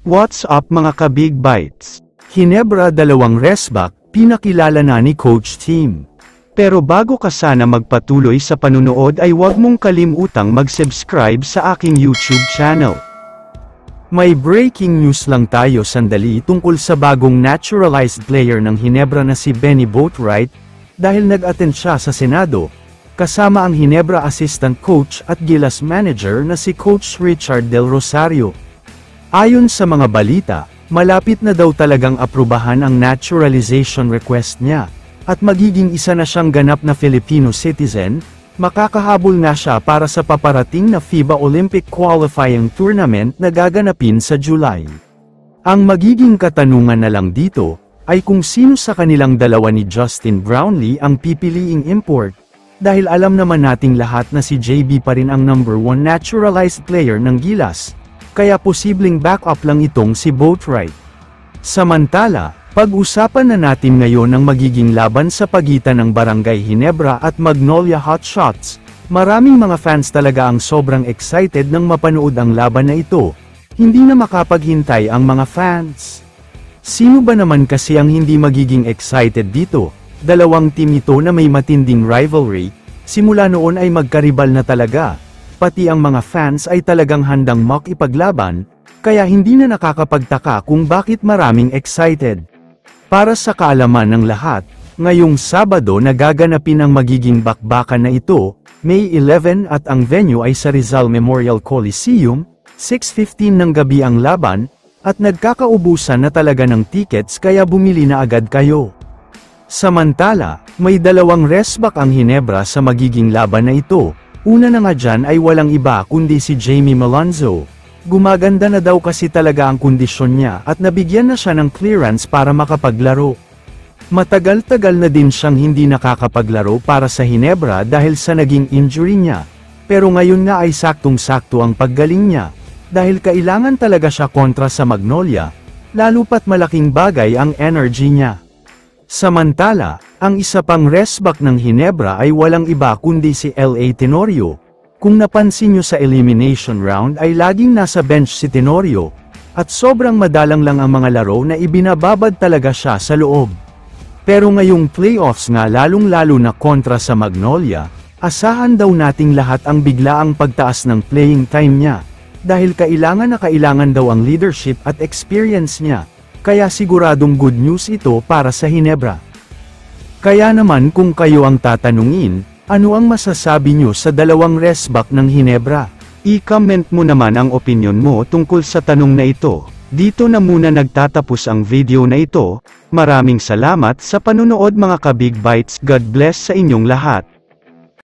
What's up mga ka-Big Bites? Hinebra 2 resback, pinakilala na ni Coach Team. Pero bago ka sana magpatuloy sa panunood ay huwag mong kalimutang mag-subscribe sa aking YouTube channel. May breaking news lang tayo sandali tungkol sa bagong naturalized player ng Hinebra na si Benny Boatwright, dahil nag-attend siya sa Senado, kasama ang Hinebra assistant coach at Gilas manager na si Coach Richard Del Rosario. Ayon sa mga balita, malapit na daw talagang aprubahan ang naturalization request niya, at magiging isa na siyang ganap na Filipino citizen, makakahabol na siya para sa paparating na FIBA Olympic Qualifying Tournament na gaganapin sa July. Ang magiging katanungan na lang dito, ay kung sino sa kanilang dalawa ni Justin Brownlee ang pipiliing import, dahil alam naman nating lahat na si JB pa rin ang number 1 naturalized player ng Gilas. Kaya posibleng backup lang itong si Boatwright. Samantala, pag-usapan na natin ngayon ang magiging laban sa pagitan ng Barangay Hinebra at Magnolia Hotshots. Maraming mga fans talaga ang sobrang excited nang mapanood ang laban na ito. Hindi na makapaghintay ang mga fans. Sino ba naman kasi ang hindi magiging excited dito? Dalawang team ito na may matinding rivalry, simula noon ay magkaribal na talaga. Pati ang mga fans ay talagang handang makipaglaban, kaya hindi na nakakapagtaka kung bakit maraming excited. Para sa kaalaman ng lahat, ngayong Sabado nagaganapin ang magiging bakbakan na ito, May 11 at ang venue ay sa Rizal Memorial Coliseum, 6:15 ng gabi ang laban, at nagkakaubusan na talaga ng tickets kaya bumili na agad kayo. Samantala, may 2 resback ang Hinebra sa magiging laban na ito. Una na nga dyan ay walang iba kundi si Jamie Malonzo. Gumaganda na daw kasi talaga ang kondisyon niya at nabigyan na siya ng clearance para makapaglaro. Matagal-tagal na din siyang hindi nakakapaglaro para sa Hinebra dahil sa naging injury niya. Pero ngayon nga ay saktong-sakto ang paggaling niya, dahil kailangan talaga siya kontra sa Magnolia, lalo pat malaking bagay ang energy niya. Samantala, ang isa pang resback ng Hinebra ay walang iba kundi si L.A. Tenorio. Kung napansin nyo sa elimination round ay laging nasa bench si Tenorio, at sobrang madalang lang ang mga laro na ibinababad talaga siya sa loob. Pero ngayong playoffs nga lalong-lalo na kontra sa Magnolia, asahan daw nating lahat ang biglaang pagtaas ng playing time niya, dahil kailangan na kailangan daw ang leadership at experience niya. Kaya siguradong good news ito para sa Hinebra. Kaya naman kung kayo ang tatanungin, ano ang masasabi nyo sa 2 resback ng Hinebra? I-comment mo naman ang opinion mo tungkol sa tanong na ito. Dito na muna nagtatapos ang video na ito. Maraming salamat sa panunood mga ka-Big Bites. God bless sa inyong lahat.